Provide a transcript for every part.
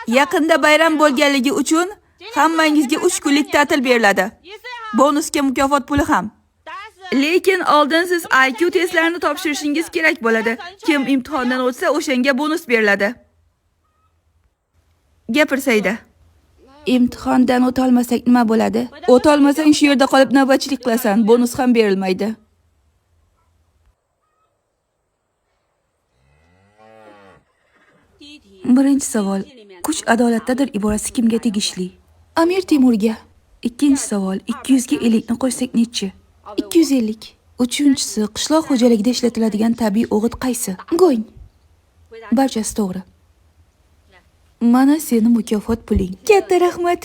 Yaqinda bayram bo'lganligi uchun hammangizga 3 kunlik ta'til beriladi. Bonusga mukofot puli ham. Lekin oldin siz IQ testlarini topshirishingiz kerak bo'ladi. Kim imtihondan o'tsa, o'shanga bonus beriladi. Gapirsaydi. Imtihondan o'ta olmasak nima bo'ladi? O'ta olmasang shu yerda qolib navbatchilik qilasan, bonus ham berilmaydi. Birinchi savol. Kuch adolatdadir iborasi kimga tegishli? Amir Temurga. Ikkinchi savol. 200 ga 50 ni qo'shsak nechi? 250. Uchinchisi, qishloq xo'jaligida ishlatiladigan tabiiy o'g'it qaysi? Go'ng. Barchasi to'g'ri. Mana seni mukofot puling. Katta rahmat.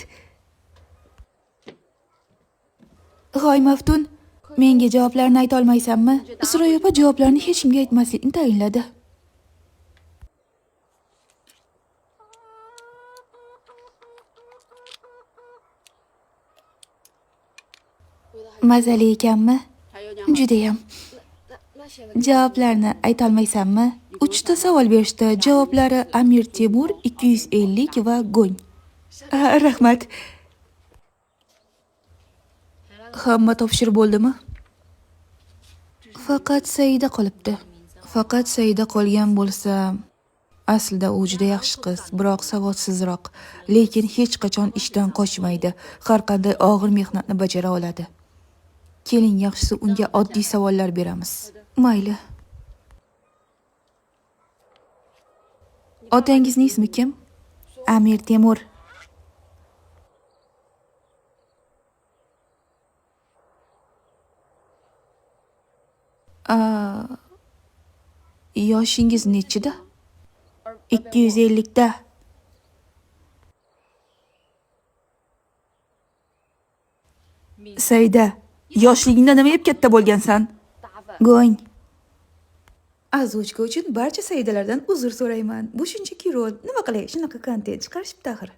G'oy Maftun, menga javoblarni ayta olmaysanmi? Isroil opa javoblarni hech kimga aytmaslikni tayinladi. Mazali ekanmi? Judayam. Javoblarni ayta olmaysanmi? 3 ta savol berishdi. Javoblari Amir Temur, 250 va Go'ng. Rahmat. Hamma topshirib bo'ldimi? Faqat Saida qolibdi. Faqat Saida qolgan bo'lsa, aslida u juda yaxshi qiz, biroq savodsizroq, lekin hech qachon ishdan qochmaydi. Har qanday og'ir mehnatni bajara oladi. Keling, yaxshisi unga oddiy savollar beramiz. Mayli. Otangizning ismi kim? Amir Temur. Yoshingiz nechida? 250 da. Saida, yoshligingda nima yeb katta bo'lgansan? Go'ng. Azuchka uchun barcha Saidalardan uzr so'rayman. Bu shunchaki rol. Nima qilay, shunaqa kontent chiqarishibdi axir.